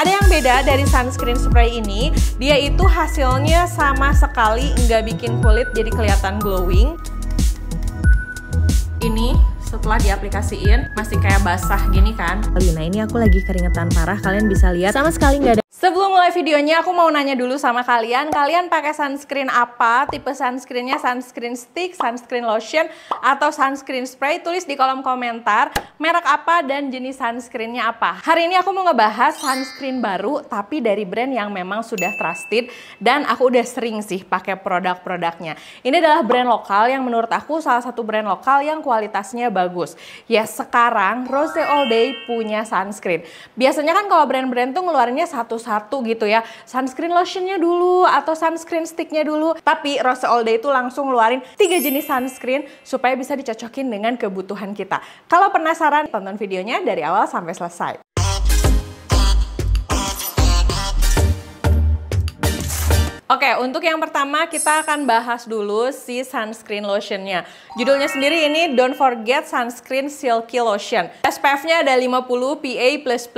Nah, ada yang beda dari sunscreen spray ini, dia itu hasilnya sama sekali nggak bikin kulit jadi kelihatan glowing. Ini setelah diaplikasiin masih kayak basah gini kan. Nah, ini aku lagi keringetan parah, kalian bisa lihat sama sekali nggak ada. Sebelum mulai videonya, aku mau nanya dulu sama kalian pakai sunscreen apa? Tipe sunscreennya sunscreen stick, sunscreen lotion, atau sunscreen spray? Tulis di kolom komentar merek apa dan jenis sunscreennya apa. Hari ini aku mau ngebahas sunscreen baru, tapi dari brand yang memang sudah trusted, dan aku udah sering sih pakai produk-produknya. Ini adalah brand lokal yang menurut aku salah satu brand lokal yang kualitasnya bagus. Ya, sekarang Rose All Day punya sunscreen. Biasanya kan kalau brand-brand tuh ngeluarinnya satu-satu gitu ya, sunscreen lotionnya dulu atau sunscreen sticknya dulu. Tapi Rose All Day itu langsung ngeluarin 3 jenis sunscreen supaya bisa dicocokin dengan kebutuhan kita. Kalau penasaran, tonton videonya dari awal sampai selesai. Oke, untuk yang pertama kita akan bahas dulu si sunscreen lotionnya. Judulnya sendiri ini Don't Forget Sunscreen Silky Lotion. SPF-nya ada 50 PA++++.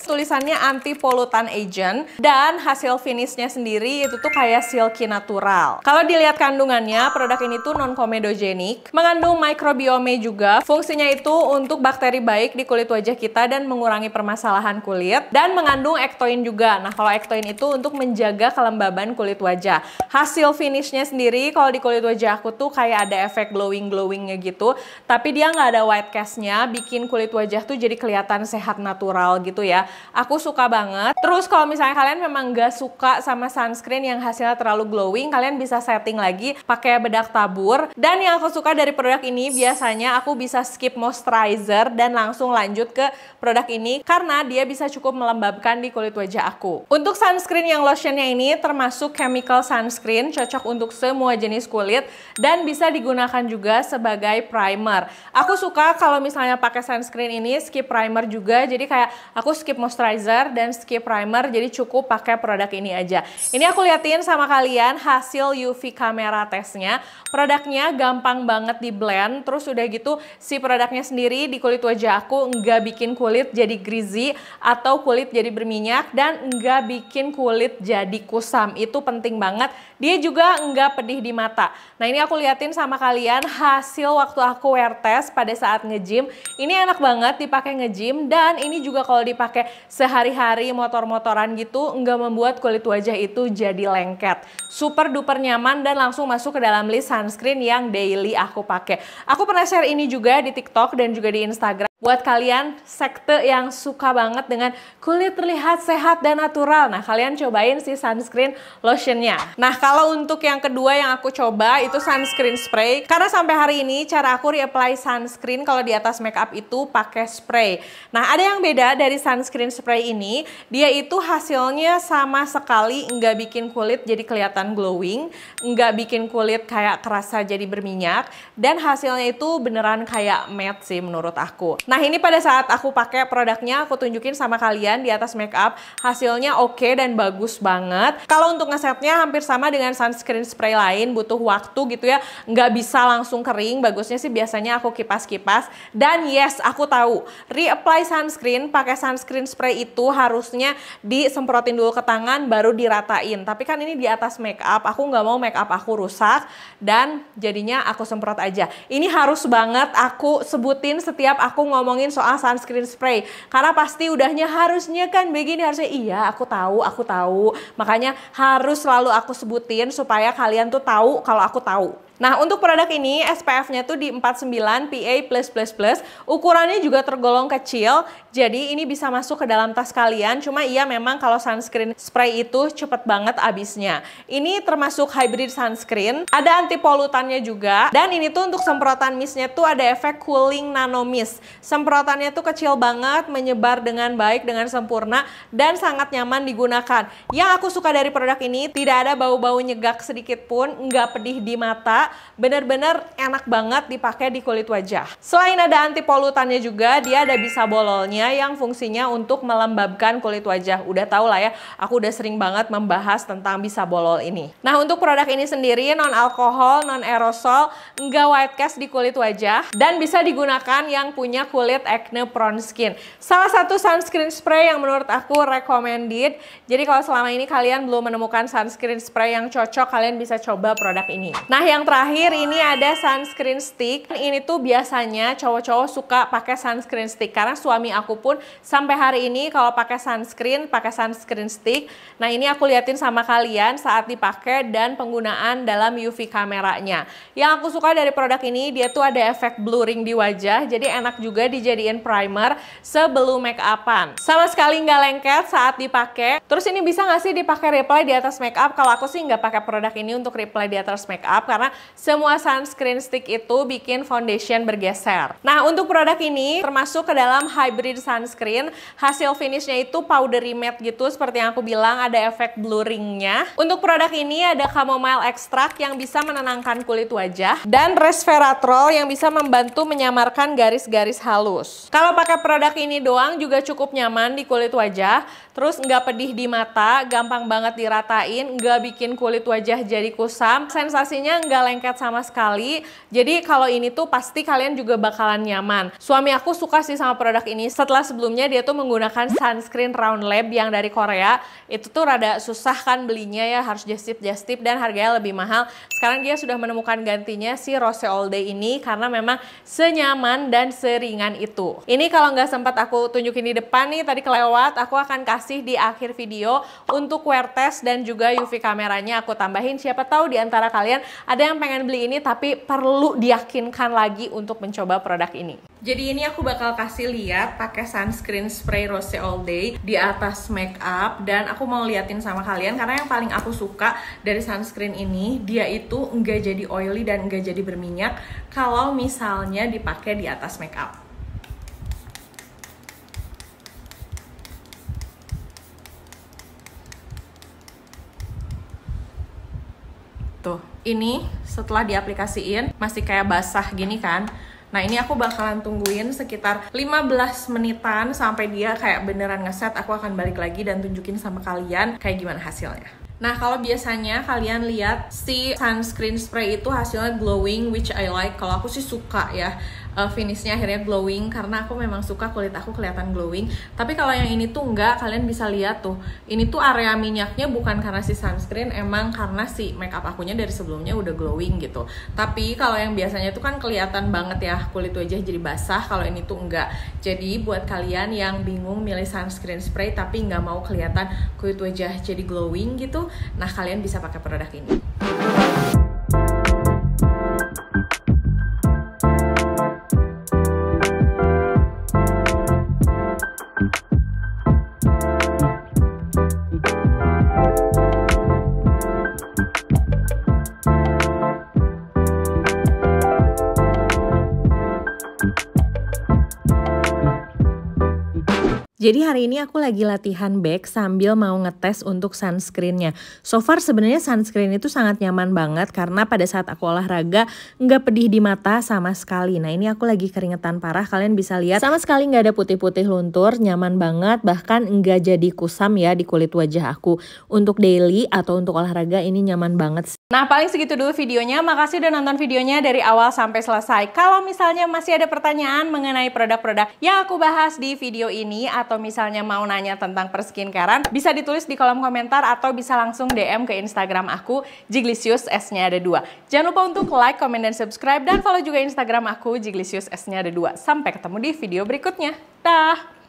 Tulisannya anti pollutant agent, dan hasil finishnya sendiri itu tuh kayak silky natural. Kalau dilihat kandungannya, produk ini tuh non-comedogenic, mengandung microbiome juga. Fungsinya itu untuk bakteri baik di kulit wajah kita dan mengurangi permasalahan kulit, dan mengandung ectoin juga. Nah, kalau ectoin itu untuk menjaga kelembaban kulit wajah. Hasil finishnya sendiri kalau di kulit wajah aku tuh kayak ada efek glowingnya gitu, tapi dia nggak ada white cast-nya, bikin kulit wajah tuh jadi kelihatan sehat natural gitu ya. Aku suka banget. Terus kalau misalnya kalian memang nggak suka sama sunscreen yang hasilnya terlalu glowing, kalian bisa setting lagi pakai bedak tabur. Dan yang aku suka dari produk ini, biasanya aku bisa skip moisturizer dan langsung lanjut ke produk ini karena dia bisa cukup melembabkan di kulit wajah aku. Untuk sunscreen yang lotionnya ini termasuk chemical sunscreen, cocok untuk semua jenis kulit dan bisa digunakan juga sebagai primer. Aku suka kalau misalnya pakai sunscreen ini skip primer juga, jadi kayak aku skip moisturizer dan skip primer, jadi cukup pakai produk ini aja. Ini aku liatin sama kalian hasil UV camera testnya. Produknya gampang banget di blend, terus udah gitu si produknya sendiri di kulit wajah aku nggak bikin kulit jadi greasy atau kulit jadi berminyak, dan nggak bikin kulit jadi kusam. Itu penting banget. Dia juga nggak pedih di mata. Nah, ini aku liatin sama kalian hasil waktu aku wear test pada saat nge-gym. Ini enak banget dipakai nge-gym, dan ini juga kalau dipakai sehari-hari motor-motoran gitu nggak membuat kulit wajah itu jadi lengket. Super duper nyaman dan langsung masuk ke dalam list sunscreen yang daily aku pakai. Aku pernah share ini juga di TikTok dan juga di Instagram. Buat kalian sekte yang suka banget dengan kulit terlihat sehat dan natural, nah kalian cobain si sunscreen lotionnya. Nah, kalau untuk yang kedua yang aku coba itu sunscreen spray. Karena sampai hari ini cara aku reapply sunscreen kalau di atas makeup itu pakai spray. Nah, ada yang beda dari sunscreen spray ini, dia itu hasilnya sama sekali nggak bikin kulit jadi kelihatan glowing, nggak bikin kulit kayak kerasa jadi berminyak, dan hasilnya itu beneran kayak matte sih menurut aku. Nah, ini pada saat aku pakai produknya, aku tunjukin sama kalian di atas makeup, hasilnya oke dan bagus banget. Kalau untuk ngesetnya hampir sama dengan sunscreen spray lain, butuh waktu gitu ya, nggak bisa langsung kering. Bagusnya sih biasanya aku kipas-kipas. Dan yes, aku tahu, reapply sunscreen pakai sunscreen spray itu harusnya disemprotin dulu ke tangan, baru diratain. Tapi kan ini di atas makeup, aku nggak mau makeup aku rusak, dan jadinya aku semprot aja. Ini harus banget aku sebutin setiap aku ngomongin soal sunscreen spray, karena pasti udahnya harusnya kan begini, harusnya iya aku tahu, makanya harus selalu aku sebutin supaya kalian tuh tahu kalau aku tahu. Nah, untuk produk ini SPF-nya tuh di 49 PA+++, ukurannya juga tergolong kecil, jadi ini bisa masuk ke dalam tas kalian. Cuma iya memang kalau sunscreen spray itu cepet banget habisnya. Ini termasuk hybrid sunscreen, ada anti polutannya juga, dan ini tuh untuk semprotan mistnya tuh ada efek cooling nano mist. Semprotannya tuh kecil banget, menyebar dengan baik, dengan sempurna, dan sangat nyaman digunakan. Yang aku suka dari produk ini, tidak ada bau-bau nyegak sedikit pun, nggak pedih di mata, bener-bener enak banget dipakai di kulit wajah. Selain ada anti polutannya juga, dia ada bisa bololnya yang fungsinya untuk melembabkan kulit wajah. Udah tau lah ya, aku udah sering banget membahas tentang bisa bolol ini. Nah, untuk produk ini sendiri non alkohol, non aerosol, enggak white cast di kulit wajah, dan bisa digunakan yang punya kulit acne prone skin. Salah satu sunscreen spray yang menurut aku recommended. Jadi kalau selama ini kalian belum menemukan sunscreen spray yang cocok, kalian bisa coba produk ini. Nah, yang terakhir ini ada sunscreen stick. Ini tuh biasanya cowok-cowok suka pakai sunscreen stick karena suami aku pun sampai hari ini kalau pakai sunscreen stick. Nah, ini aku liatin sama kalian saat dipakai dan penggunaan dalam UV kameranya. Yang aku suka dari produk ini, dia tuh ada efek blurring di wajah, jadi enak juga dijadiin primer sebelum make upan. Sama sekali nggak lengket saat dipakai. Terus ini bisa nggak sih dipakai replay di atas make up? Kalau aku sih nggak pakai produk ini untuk replay di atas make up karena semua sunscreen stick itu bikin foundation bergeser. Nah, untuk produk ini termasuk ke dalam hybrid sunscreen. Hasil finishnya itu powdery matte gitu, seperti yang aku bilang ada efek blurringnya. Untuk produk ini ada chamomile extract yang bisa menenangkan kulit wajah dan resveratrol yang bisa membantu menyamarkan garis-garis halus. Kalau pakai produk ini doang juga cukup nyaman di kulit wajah, terus nggak pedih di mata, gampang banget diratain, nggak bikin kulit wajah jadi kusam, sensasinya nggak lengket sama sekali. Jadi kalau ini tuh pasti kalian juga bakalan nyaman. Suami aku suka sih sama produk ini. Setelah sebelumnya dia tuh menggunakan sunscreen Round Lab yang dari Korea. Itu tuh rada susah kan belinya ya, harus just tip dan harganya lebih mahal. Sekarang dia sudah menemukan gantinya si Rose All Day ini karena memang senyaman dan seringan itu. Ini kalau nggak sempat aku tunjukin di depan nih, tadi kelewat, aku akan kasih di akhir video untuk wear test dan juga UV kameranya aku tambahin. Siapa tahu di antara kalian ada yang pengen beli ini tapi perlu diyakinkan lagi untuk mencoba produk ini. Jadi ini aku bakal kasih lihat pakai sunscreen spray Rose All Day di atas make up, dan aku mau liatin sama kalian karena yang paling aku suka dari sunscreen ini, dia itu enggak jadi oily dan enggak jadi berminyak kalau misalnya dipakai di atas make up. Tuh, ini setelah diaplikasiin masih kayak basah gini kan. Nah, ini aku bakalan tungguin sekitar 15 menitan sampai dia kayak beneran ngeset. Aku akan balik lagi dan tunjukin sama kalian kayak gimana hasilnya. Nah, kalau biasanya kalian lihat si sunscreen spray itu hasilnya glowing, which I like. Kalau aku sih suka ya, finishnya akhirnya glowing karena aku memang suka kulit aku kelihatan glowing. Tapi kalau yang ini tuh enggak, kalian bisa lihat tuh. Ini tuh area minyaknya bukan karena si sunscreen, emang karena si makeup akunya dari sebelumnya udah glowing gitu. Tapi kalau yang biasanya tuh kan kelihatan banget ya kulit wajah jadi basah, kalau ini tuh enggak. Jadi buat kalian yang bingung milih sunscreen spray tapi nggak mau kelihatan kulit wajah jadi glowing gitu, nah kalian bisa pakai produk ini. Jadi hari ini aku lagi latihan bag sambil mau ngetes untuk sunscreennya. So far sebenarnya sunscreen itu sangat nyaman banget karena pada saat aku olahraga nggak pedih di mata sama sekali. Nah, ini aku lagi keringetan parah, kalian bisa lihat sama sekali nggak ada putih-putih luntur, nyaman banget, bahkan nggak jadi kusam ya di kulit wajah aku. Untuk daily atau untuk olahraga ini nyaman banget. Nah, paling segitu dulu videonya. Makasih udah nonton videonya dari awal sampai selesai. Kalau misalnya masih ada pertanyaan mengenai produk-produk yang aku bahas di video ini, atau misalnya mau nanya tentang perskincarean, bisa ditulis di kolom komentar atau bisa langsung DM ke Instagram aku, Jiglisius, S-nya ada 2. Jangan lupa untuk like, comment, dan subscribe, dan follow juga Instagram aku, Jiglisius, S-nya ada 2. Sampai ketemu di video berikutnya. Dah!